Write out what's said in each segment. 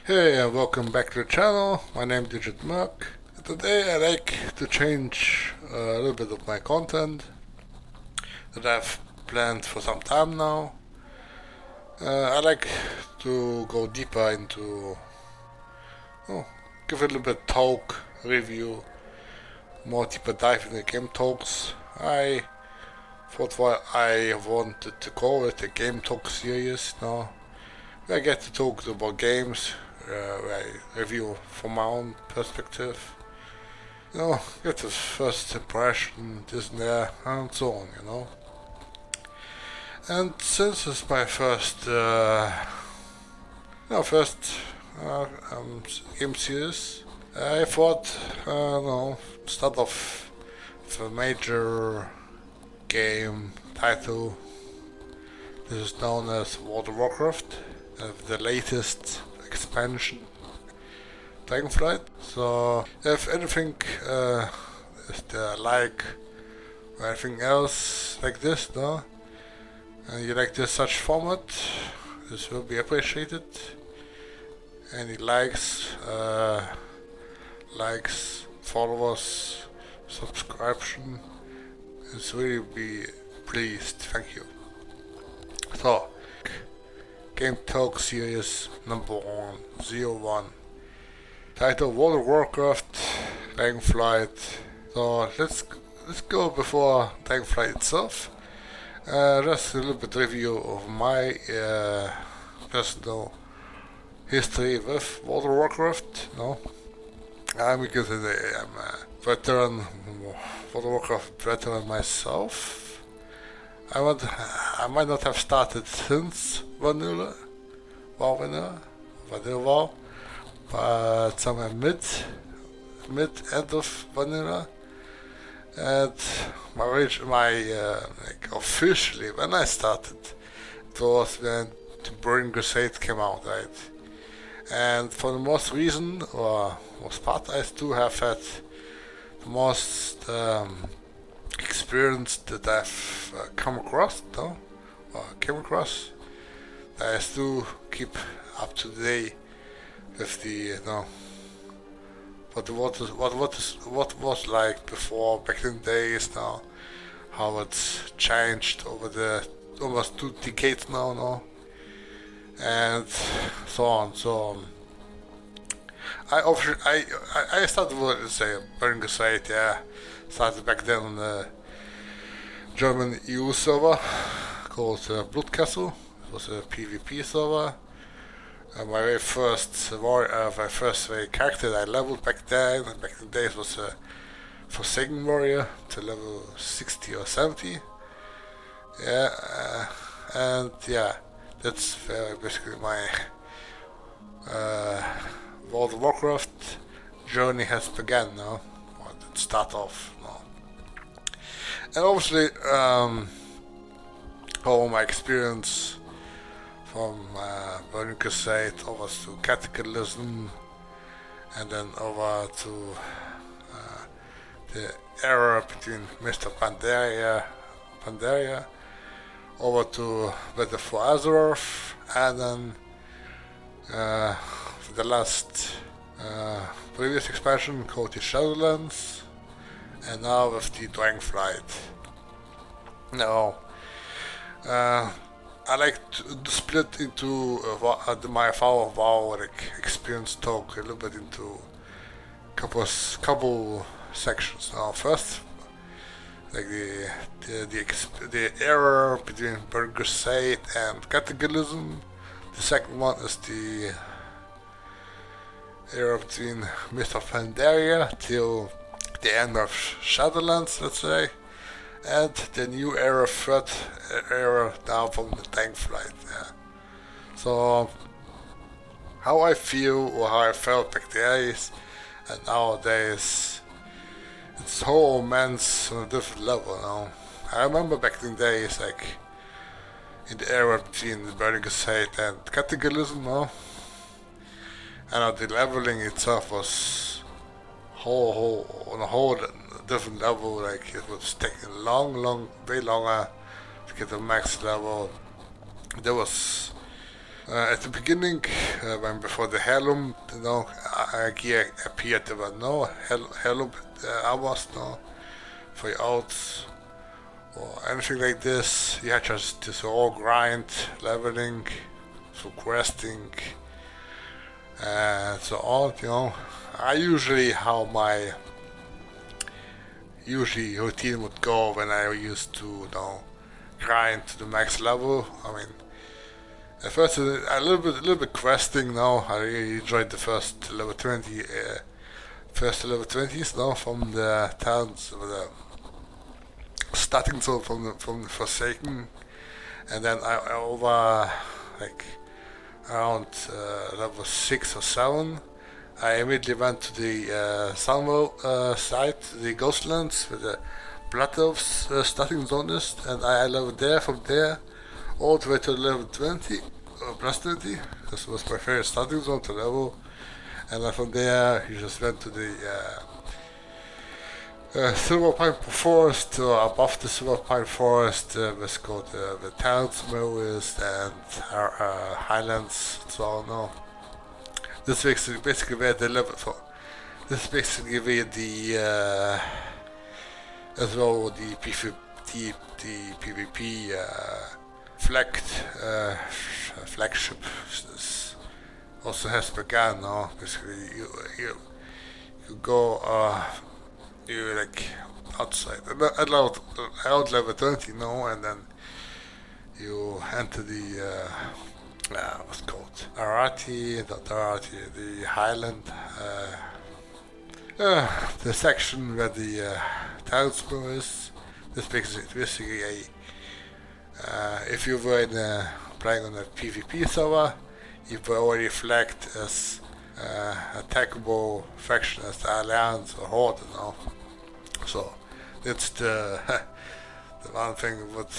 Hey and welcome back to the channel. My name is DigitMerc. Today I like to change a little bit of my content that I've planned for some time now. I like to go deeper into, give a little bit talk, review, more deeper dive into game talks. I thought I wanted to call it a game talk series now. I get to talk about games, I review from my own perspective, get the first impression, this and that, and so on, And since it's my first game series, I thought, start off with a major game title. This is known as World of Warcraft. The latest expansion, Dragonflight. So if anything is there like or anything else like this, and you like this such format, this will be appreciated. Any likes, followers, subscription, it's really be pleased. Thank you. So. Game Talk Series number 101. Title World of Warcraft, Dragonflight. So let's go before Dragonflight itself. Just a little bit review of my personal history with World of Warcraft. Because I'm a veteran, World of Warcraft veteran myself. I might not have started since Vanilla, WoW, but somewhere mid end of Vanilla, and officially when I started, it was when the Burning Crusade came out, right? And for the most part, I still have had the most experience that I've come across, I still keep up to date with the what was like before, back in the days now, how it's changed over the almost 2 decades now, and so on. So I started with Burning Crusade, started back then on the German EU server called Blood Castle. It was a PvP server. My very first character that I leveled back in the days was a Forsaken Warrior to level 60 or 70. That's basically my World of Warcraft journey has begun now. Start off now. And obviously, all my experience from Burning Crusade over to Cataclysm, and then over to the era between Mr. Pandaria, over to Battle for Azeroth, and then the last previous expansion called the Shadowlands, and now with the Dragonflight. Now, I like to split into my WoW experience talk a little bit into couple sections. Now, first, like the era between Burning Crusade and Cataclysm. The second one is the era between Mist of Pandaria till the end of Shadowlands, let's say, and the new era, third era now from the Dragonflight. So how I feel or how I felt back then and nowadays, it's whole immense on a different level now. I remember back in the days, like in the era between the Burning Crusade and Cataclysm, and the leveling itself was on a whole different level. Like it was taking way longer to get the max level. There was At the beginning, when before the heirloom, gear appeared, there were no heirloom hours, for your outs or anything like this. You had just this raw grind, leveling, so questing, and so on. I usually how my routine would go when I used to grind to the max level. I mean, at first a little bit questing. Now I really enjoyed the first level 20s now from the towns, the starting zone from the Forsaken, and then I over like around level 6 or 7. I immediately went to the Sunwell site, the Ghostlands, where the Blood Elves starting zone is, and I leveled there from there all the way to level 20, plus 20. This was my favorite starting zone to level, and then from there you just went to the Silver Pine Forest, above the Silver Pine Forest, was called the Towns Morris and Highlands, so on. This is basically where the level for. This is basically where the as well the PvP flagship also has begun now. Basically, you go you like outside out level 30 now, and then you enter the what's called Arati, the Highland, the section where the townsman is. This basically a if you were playing on a PvP server, you were already flagged as attackable faction as the Alliance or Horde now. So that's the the one thing would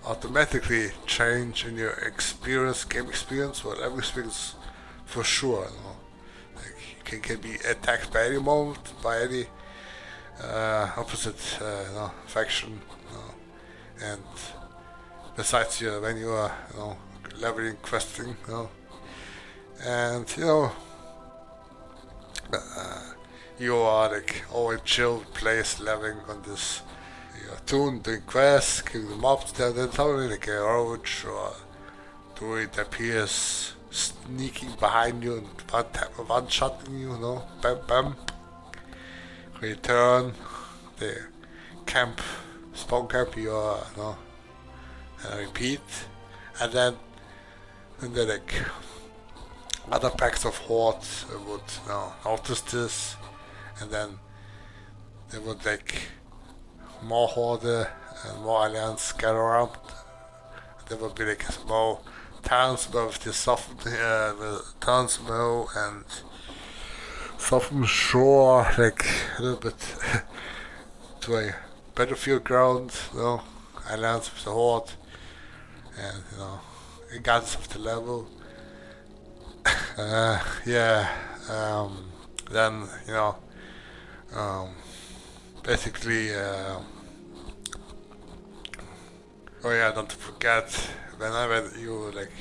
automatically change in your game experience, or every experience for sure. Like you can be attacked by any moment by any opposite faction, and besides when you are leveling, questing, and you are like all in chill place leveling on this toon, doing quests, killing the mobs, then suddenly like a roach or druid appears sneaking behind you and one-shotting you, bam bam. Return the spawn camp and repeat, and then like other packs of hordes would notice this, and then they would like more horde and more alliance scatter around. There would be like a small towns with the towns and soften shore, like a little bit to a battlefield ground, alliance with the horde, and regardless of the level. Then basically don't forget, whenever you like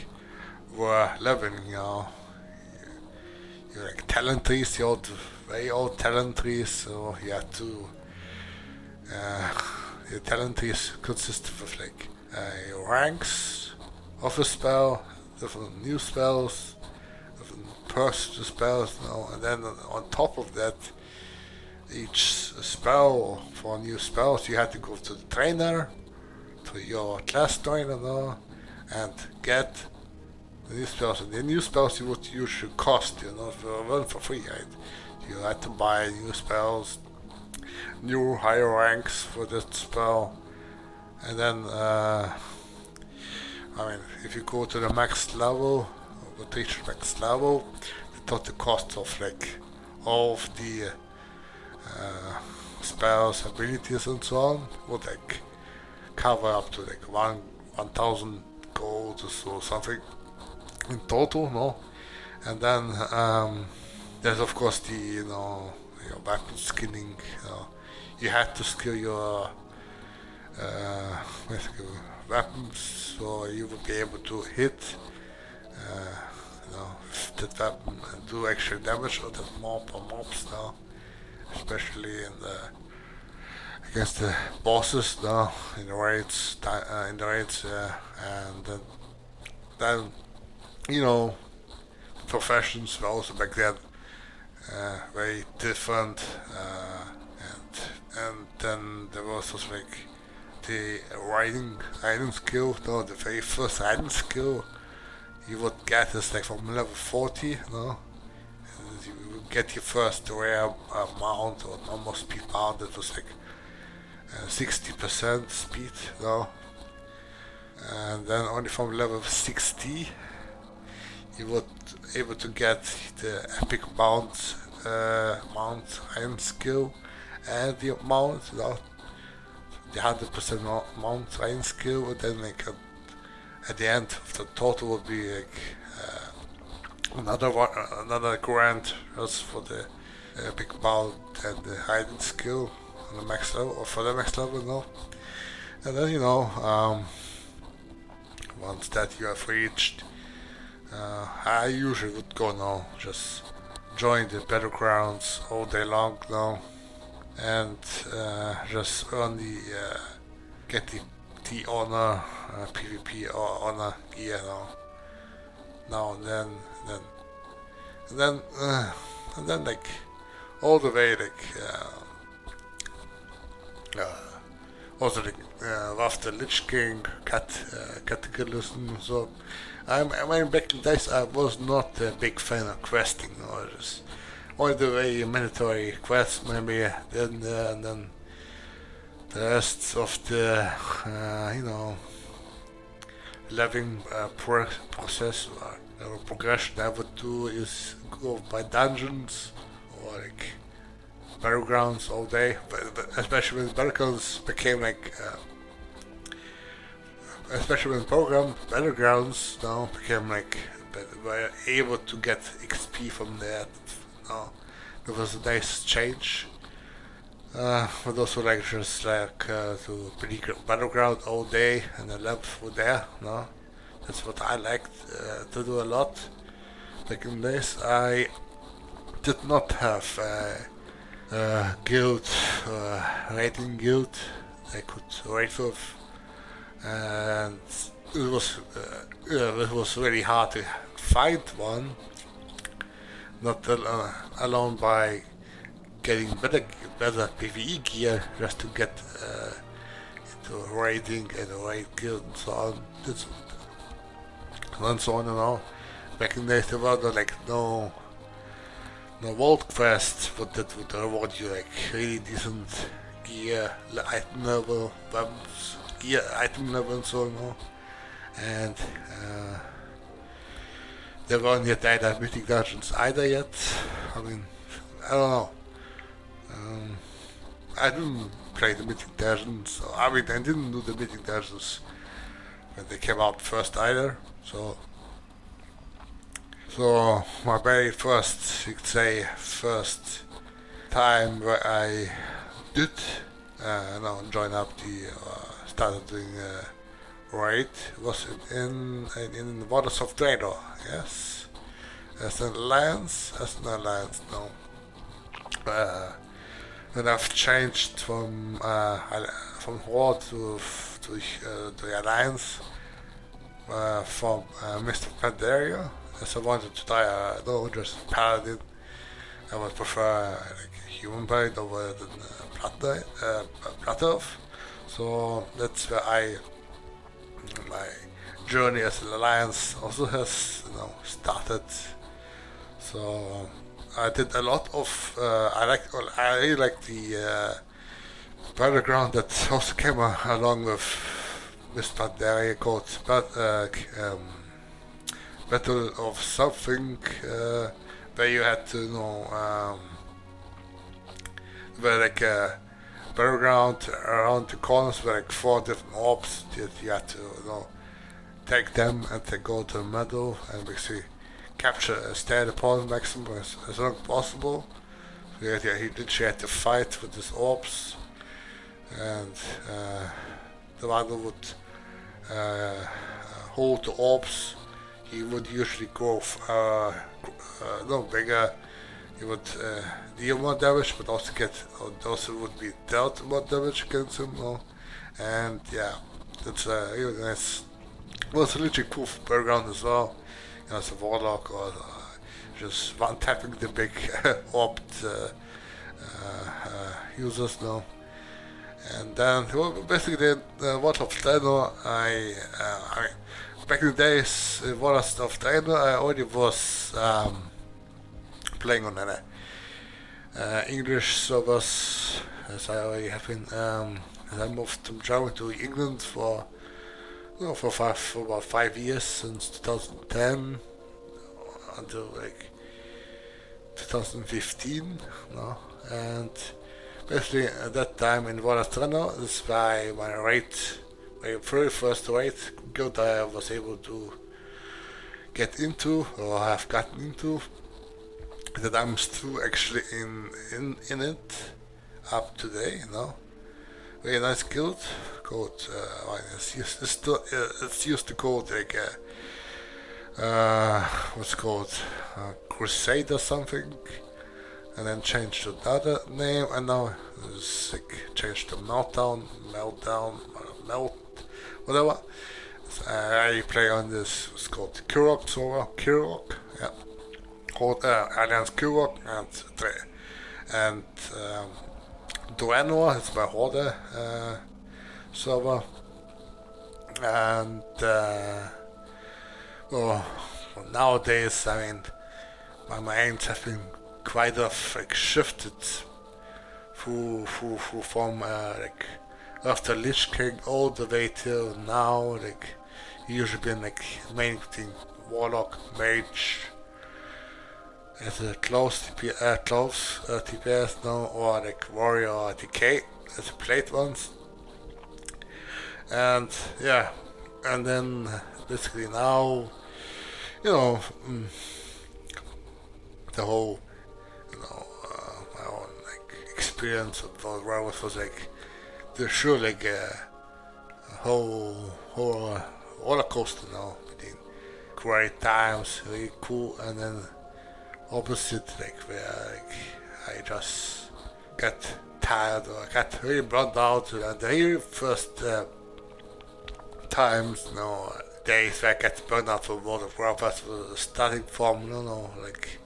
were leveling, you like talent trees, the very old talent trees, so you had to your talent trees consist of like your ranks of a spell, different new spells, different perks to spells, and then on top of that, each spell, for new spells, you had to go to the trainer, to your class trainer, and get the new spells. And the new spells you would usually cost, for free, right? You had to buy new spells, new higher ranks for that spell, and then if you go to the max level, or reach max level, the total cost of like all of the spells, abilities, and so on would like cover up to like 1,000 gold or something in total, And then there's of course the your weapon skinning. You had to skill your weapons so you would be able to hit If that weapon do actual damage or that mob or mobs now, especially in the against the bosses now in the raids, and then professions were also back then very different, and then there was also like the riding skill. No, the very first riding skill you would get is like from level 40. No, and you would get your first rare mount or normal speed mount that was like 60% speed. No, and then only from level 60 you would able to get the epic mount iron skill and the mount, the 100% mount iron skill, and then like at the end of the total would be like another grand just for the epic mount and the hiding skill on the max level or for the max level now. And then once that you have reached, I usually would go now, just join the battlegrounds all day long now, and just earn get the honor, PvP or honor gear now and then like all the way also after Lich King, Cataclysm. So I mean, back in the days I was not a big fan of questing, just all the way mandatory quests maybe, and then the rest of the leveling process or progression I would do is go by dungeons or like battlegrounds all day, but especially when battlegrounds became like especially when battlegrounds now became like were able to get XP from that. There was a nice change. But also like just like to play battleground all day and then level through there. No, that's what I liked to do a lot. Back in the days, I did not have guild, raiding guild I could raid with, and it was really hard to find one. Not alone by getting better PvE gear, just to get into raiding and raid guild and so on. And so on and on. Back in the days there were like no world quest that would reward you like really decent gear, item level, weapons, gear, item level and so on. And there weren't yet either mythic dungeons either yet. I mean, I don't know. I didn't play the mythic dungeons. I mean, I didn't do the mythic dungeons when they came out first either. So my very first, you could say, first time where I did join up started doing raid was in the Waters of Draenor. Yes, as an alliance, no. Then I've changed from Horde to the Alliance, from Mr. Pandaria, as I wanted to die just Paladin. I would prefer like human blade over than Blood Elf. So that's where my journey as an Alliance also has started. So I did a lot of I really like the battleground that also came along with Mr. Pandaria called Battle of something, where you had to where like a battleground around the corners were like 4 different orbs that you had to take them and then go to the middle and basically stay at the opponent maximum as long as possible. So he literally had to fight with his orbs, and the one who would hold the orbs, he would usually go no bigger. He would deal more damage, but also also would be dealt more damage against him. No? And yeah, that's really nice. Well, it's a legit cool background as well. You know, it's a warlock or just one tapping the big orbed users now. And then, well, basically, the World of Draenor, I mean, back in the days, in World of Draenor, I already was playing on English servers, as I already have been. And I moved from Germany to England for about 5 years, since 2010 until like 2015, no? And basically at that time in World of Draenor, this is my very first raid guild I was able to get into, or have gotten into, that I'm still actually in it up today, you know. Very nice guild called it's used to called like what's called Crusade or something, and then changed to another name, and now it's like changed to Meltdown, whatever. I play on this. It's called Kurok server, yeah, called Alliance Kurok, and Draenor is my Horde server, and well, nowadays, I mean, my minds have been quite like shifted from like after Lich King all the way till now, like usually been like main thing Warlock, Mage as a close TPS now, or like Warrior or DK as a played ones. And yeah, and then basically now, you know, the whole, you know, my own like experience of those werewolves was like, there's sure like a whole roller coaster now between great times, really cool, and then opposite, like where like I just got tired or got really burned out. And the very first times, you know, days where I got burned out from World of Warcraft was starting from, you know, like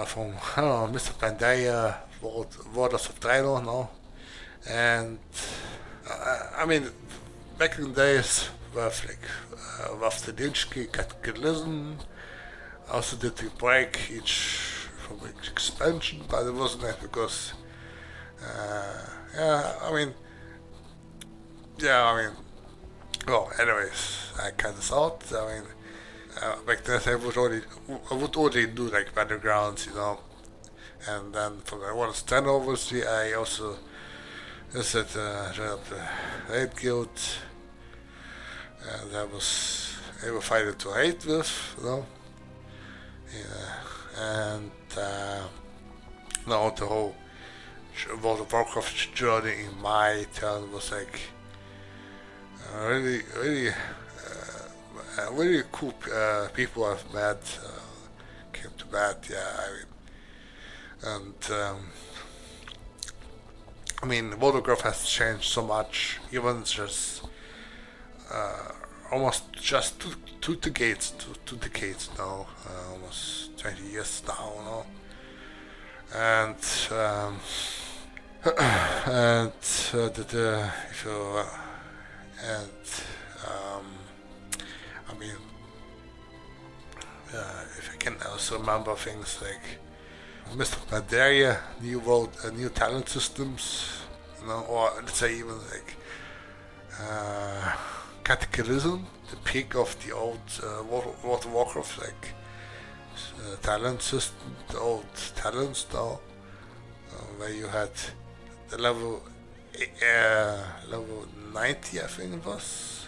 from I don't know, Mr. Pandaria, World of Draenor, no, and I mean, back in the days with like with the Dinchki, Cataclysm. I also did the break each from each expansion, but it wasn't that because well, anyways, I cut this out. I mean, back then I would already do like battlegrounds, you know, and then for the World of Draenor, obviously, I also joined up the raid guild, and I was able to fight it to raid with, you know. Yeah, and now the whole World of Warcraft journey in my turn was like really cool people I've met came to bat. Yeah, I mean, World of Warcraft has changed so much, even just almost just two decades now, almost 20 years now, no? And I mean, if I can also remember things like Mr. Pandaria, new talent systems, you know, or let's say even like Cataclysm, the peak of the old World of Warcraft, like talent system, the old talents now, where you had the level 90, I think it was.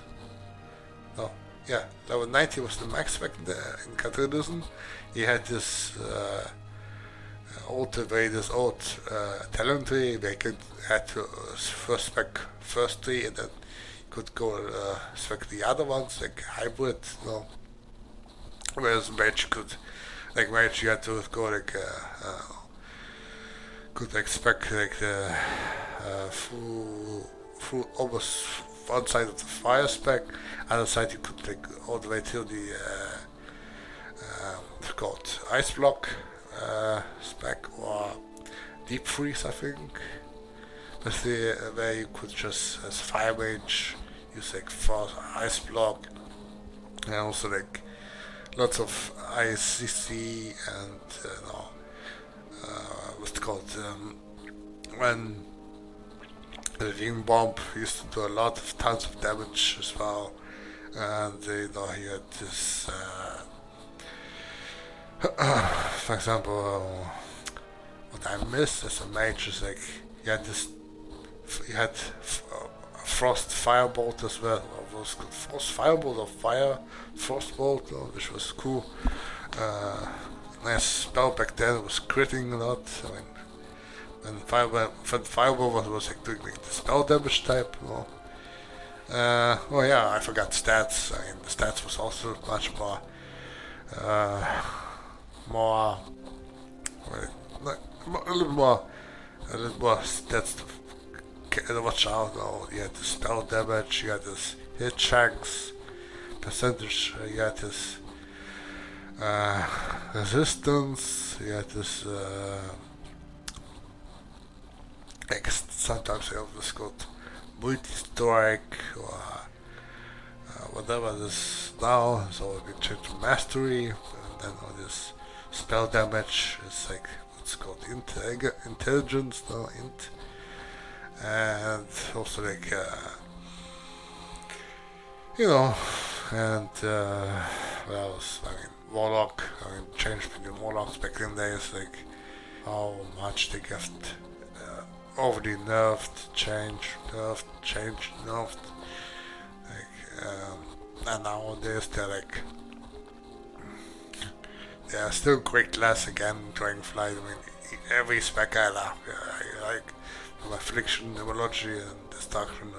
No, yeah, level 90 was the max back in Cataclysm. You had this old talent tree, where you had to first spec first tree, and then could go select the other ones like hybrid, whereas mage could, like mage you had to go like could expect like the through almost one side of the fire spec, other side you could like all the way till the it's called ice block spec or deep freeze, I think. That's the where you could just as fire mage use like for ice block, and also like lots of ICC and what's it called when the wing bomb used to do a lot of tons of damage as well, and you had this for example what I missed as a mage is like you had frost firebolt as well, or was called frost firebolt or fire frostbolt, which was cool. Nice spell back then. It was critting a lot. I mean, when firebolt was like doing like the spell damage type. Oh yeah, I forgot stats. I mean, the stats was also much more a little more stats to watch out. You had the spell damage, you had this hit checks, percentage, you had this resistance, you had this like sometimes you have this called multi-strike or whatever this now, so we change to mastery, and then all this spell damage is like what's called intelligence, int, and also like and what else? I mean, warlock. I mean, change between warlocks back in the days, like how much they get overly nerfed, changed, nerfed. Like, and nowadays they're like they are still great class again. Dragonflight. I mean, every spec I love. I like from affliction, neurology, and destruction.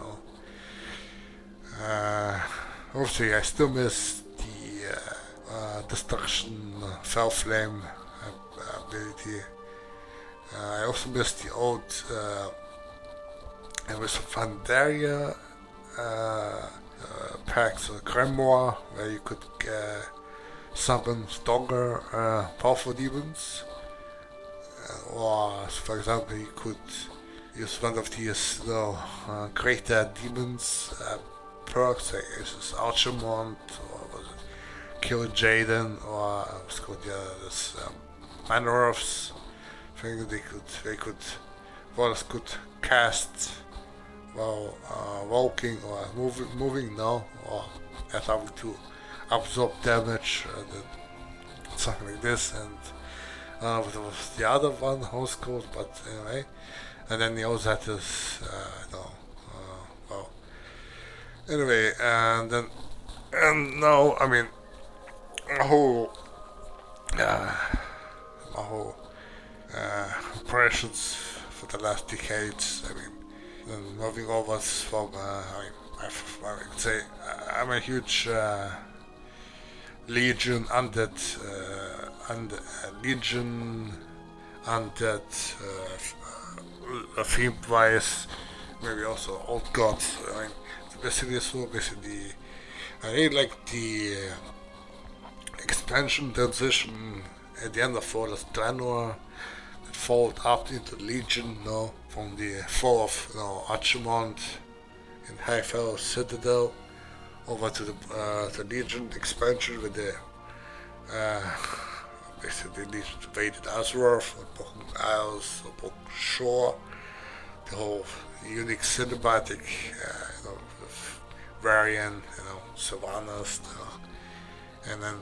Obviously, I still miss the destruction fell flame ability. I also miss the old it was Pandaria packs, or Grimoire, where you could summon stronger, powerful demons. Or, for example, you could use one of these greater demons perks, like this Archimond, or was it Kill Jaden, or what's called this Manoroths thing. Warlocks could cast while walking or moving now, or as having to absorb damage, something like this, and what was the other one, house code, but anyway, and then the also had this, well, anyway, and now, I mean, my whole operations for the last decades, I mean, then moving over from, I would say, I'm a huge Legion undead, themed wise, maybe also old gods. I mean, basically, I really like the expansion transition at the end of Fallout Draenor that followed up into Legion, from the fall of Archimond in Highfell Citadel over to the Legion expansion with the basically Legion invaded Azeroth, or Broken Isles, or Broken Shore, the whole unique cinematic, with Varian, Sylvanas, and then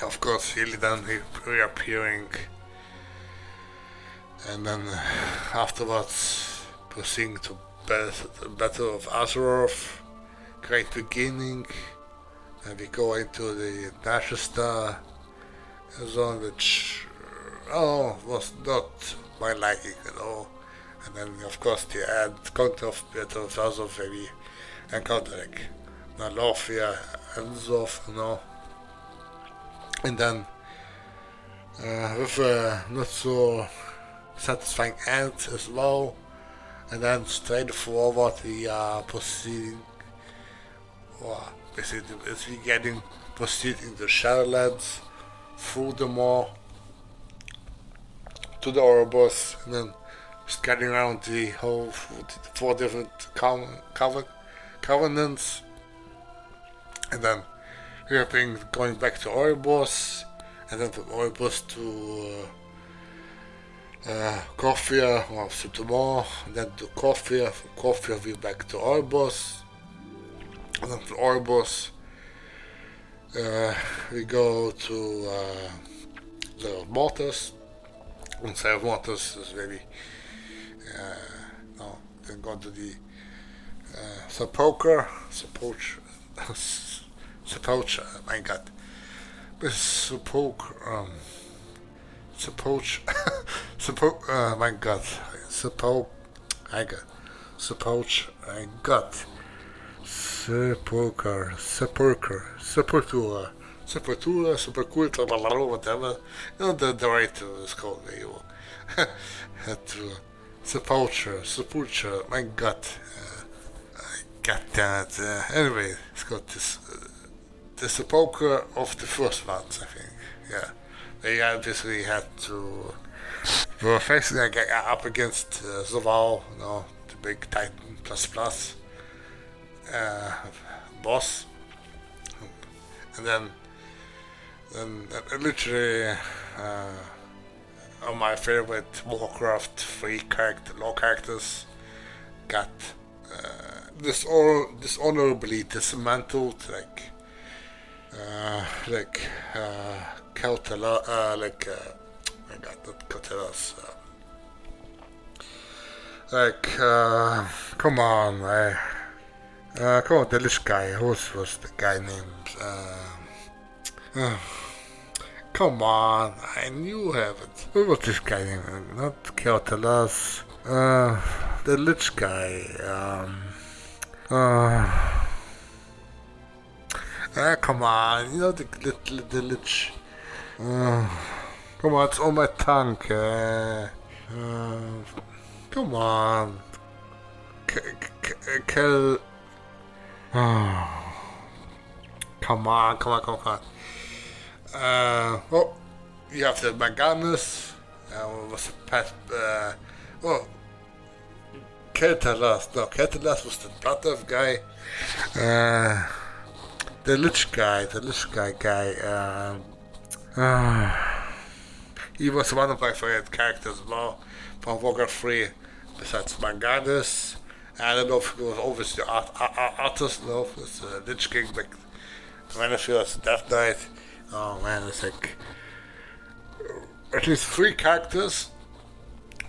of course Illidan reappearing, and then afterwards proceeding to Battle of Azeroth, great beginning, and we go into the Nashista zone, which was not my liking at all. And then of course the end content of battle is also very encountering. Lofia and stuff, And then with a not so satisfying end as well. And then straight forward we are proceeding, or basically proceeding the Shadowlands through the mall to the Ouroboros, and then scanning around the whole 4 different covenants, and then we have been going back to Ouroboros, and then from Ouroboros to Coffia or Sutamor, and then to Coffia. From Coffia we're back to Ouroboros, and then from Ouroboros we go to the Mortis. And Serra Mortis is very then go to the Sepulcher, my god. This Sepulcher, my god. Sepulcher, Sepultura, whatever. The writer is called you. Had to Sepulture, my god. God damn it. Anyway, it's got this the Sepulcher of the first ones, I think. Yeah. They obviously had to were facing up against Zoval, the big Titan plus boss. And then literally all my favorite Warcraft 3 law characters got dishonorably dismantled, like Keltala, my god, not Keltalas, come on, the Lich guy, who was the guy named, come on, I knew it. Who was this guy named? Not Keltalas, the Lich guy, come on, the Lich. Come on, it's on my tongue. Come on. Come on. Well, you have the Magnus. Was the past. Keltalas was the Blood Earth guy. The Lich guy. He was one of my favorite characters as well from Warcraft 3, besides Magnus. I don't know if it was obviously Arthas, it's Lich King, but when I feel it's Death Knight. Oh man, it's like at least 3 characters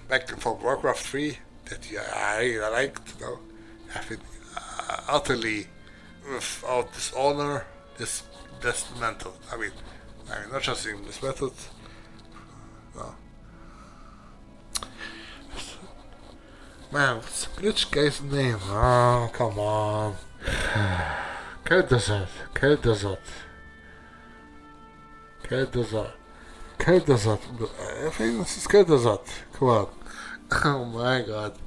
back from Warcraft 3 that I really liked, have been utterly without dishonor, dismantled. I mean, not just in dismantled. No. Man, what's the Lich guy's name? Oh, come on. Kel'Thuzad. I think this is Kel'Thuzad. Come on. Oh my god.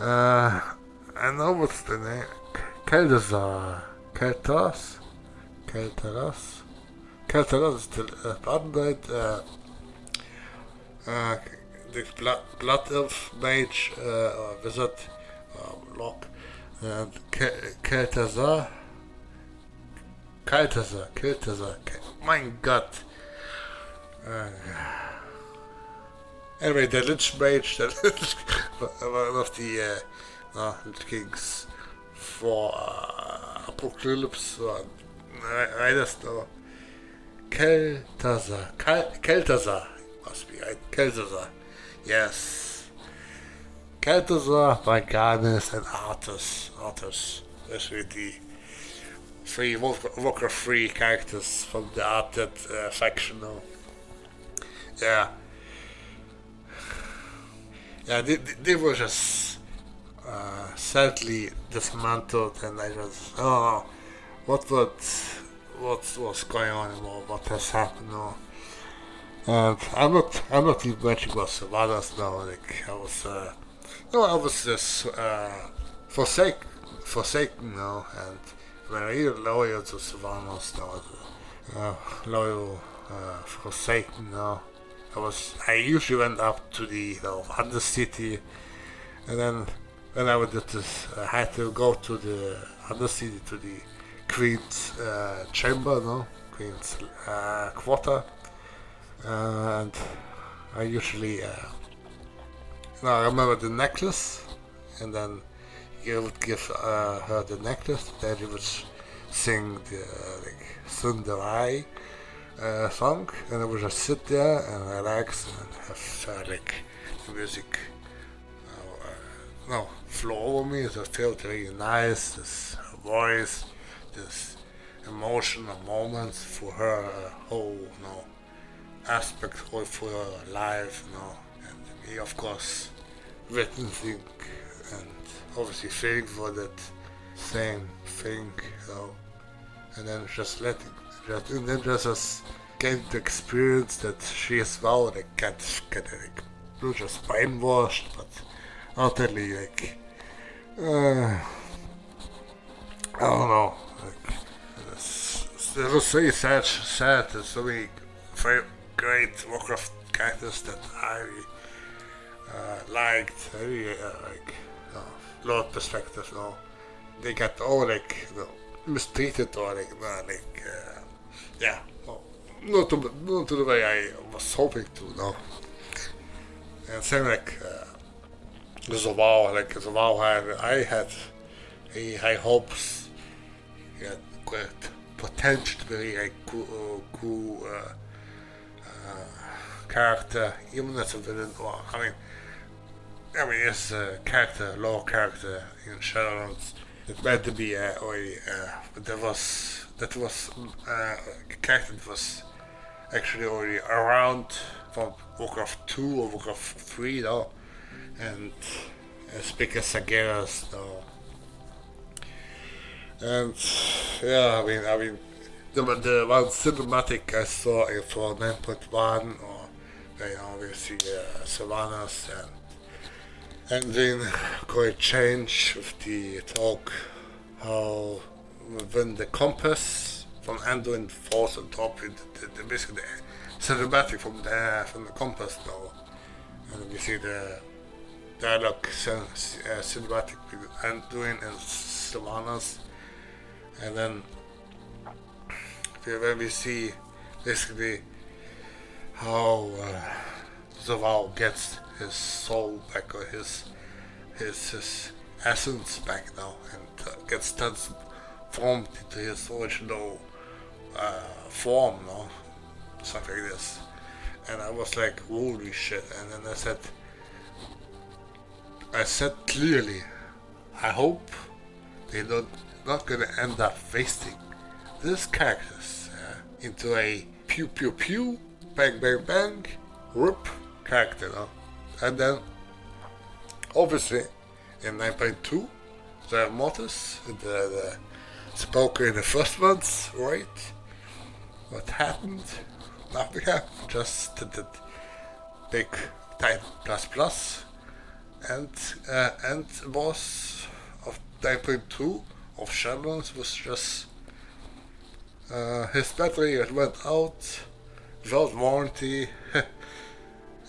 I know what's the name. Kel'Thuzad. Kel'Thas is the Blood Knight, the Blood Elf Mage, or Wizard, Lock, and Kel'Thuzad. My god. Anyway, the Lich Mage, one of the Lich Kings for Apocalypse, I just know. Kel'Thuzad must be right. Kel'Thuzad, yes. Kel'Thuzad, Magnus, and Arthas. That's really the 3 Warcraft 3 characters from the Arthas faction now. Yeah. yeah, they were just sadly dismantled, and I just what was going on and what has happened. And I'm not even mentioning about Sylvanas now. Like I was, I was just forsaken now, and when I really loyal to Sylvanas now, loyal, forsaken now. I usually went up to the Undercity, and then when I did this, I had to go to the Undercity to the Queen's chamber, no, Queen's quarter, and I usually, I remember the necklace, and then you would give her the necklace, then you would sing the Sundarai song, and I would just sit there and relax and have the music flow over me. It felt really nice, this voice, this emotional moments for her whole aspect for her life, and me of course witnessing and obviously feeling for that same thing, and then just just getting the experience that she as well can't get not just brainwashed, but utterly I don't know, it was really sad. There's so many very great Warcraft characters that I liked. I really lot of perspective. They got all mistreated or not to the way I was hoping to. And same the WoW I had high hopes. He had great potential to be a cool character, even as a villain. Or I mean, as a character, lower character in Shadowlands, it meant to be but that was a character that was actually already around from Warcraft 2 or Warcraft 3 though, and as big as Sageras though. And yeah, I mean, the one cinematic I saw for 9.1, or obviously Sylvanas, and then quite change with the talk how when the compass from Anduin falls on top, basically the cinematic from the compass now, and we see the dialogue cinematic with Anduin and Sylvanas, and then when we see basically how Zawal gets his soul back, or his essence back now, and gets transformed into his original form, something like this. And I was like, holy shit! And then I said clearly, I hope they're not gonna end up wasting these characters into a pew pew pew, bang bang bang, rip character, and then obviously in 9.2 the Mortis, the spoken in the first month, right? What happened? Nothing happened, just the big type plus and boss of 9.2 of Shadowlands was just his battery went out without warranty.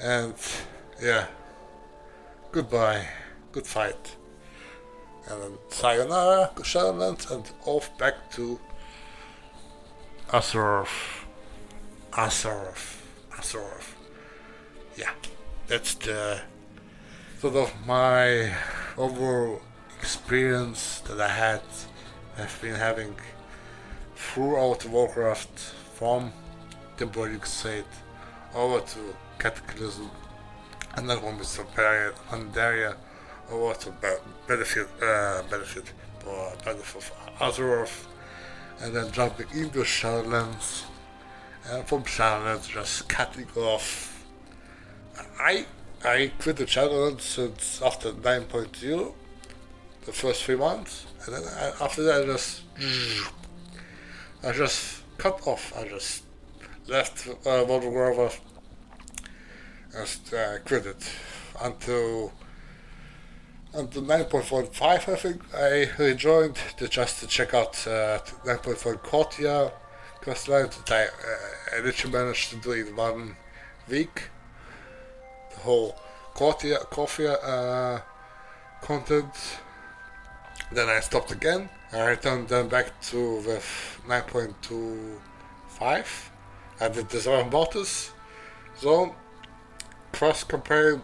And yeah, goodbye, good fight, and then sayonara, Shadowlands, and off back to Azeroth. Yeah, that's the sort of my overall experience that I've been having throughout Warcraft, from the Burning Crusade over to Cataclysm, and then when we compared Pandaria over to Battlefield for Azeroth, and then jumping into Shadowlands, and from Shadowlands just cutting off. I I quit the channel since after 9.0, the first 3 months, and then after that I just cut off. I just left World of Warcraft, just quit it until 9.15. I think I rejoined just to check out 9.1 Courtier questline that I literally managed to do in 1 week. The whole Courtier content. Then I stopped again. I returned then back to with 9.25. I did the Zone Mortis zone, cross comparing.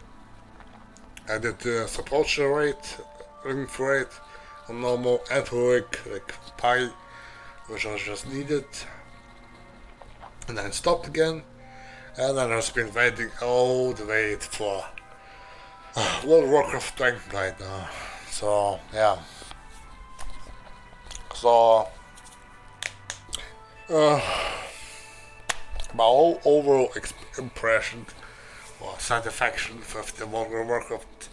I did the support rate, ring rate, on normal and heroic, like Pi, which was just needed. And then stopped again. And then I've been waiting all the way for World of Warcraft Dragonblight now. So, yeah. So, my whole overall impression or satisfaction with the World of Warcraft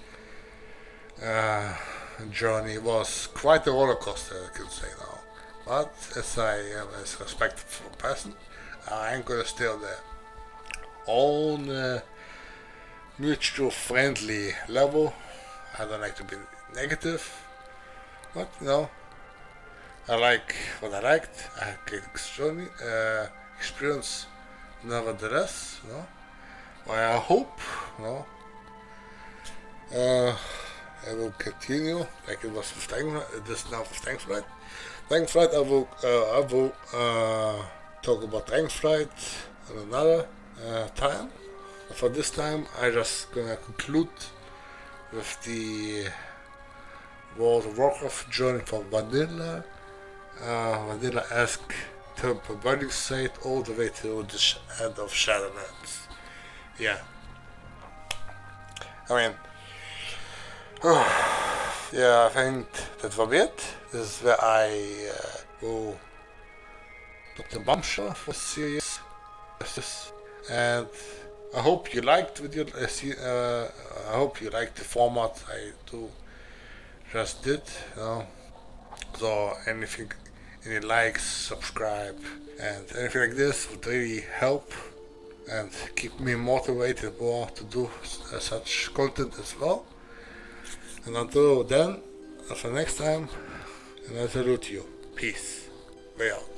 journey was quite a roller coaster, I can say now. But as I am a respectful person, I'm gonna stay on the own mutual friendly level. I don't like to be negative, but you know, I like what I liked. I had great experience nevertheless, you know. Well, I hope, you know, I will continue like it was with this now with Dragonflight. Dragonflight, I will talk about Dragonflight on another time. For this time, I just gonna conclude with the World of Warcraft journey from Vanilla, Vanilla-esque Temple Burning Site all the way to the end of Shadowlands. Yeah. I mean, yeah, I think that will be it. This is where I will put the bombshell for the series. And I hope you liked video. I hope you liked the format I just did. You know. So anything, any likes, subscribe, and anything like this would really help and keep me motivated more to do such content as well. And until then, until next time, and I salute you. Peace. Way out.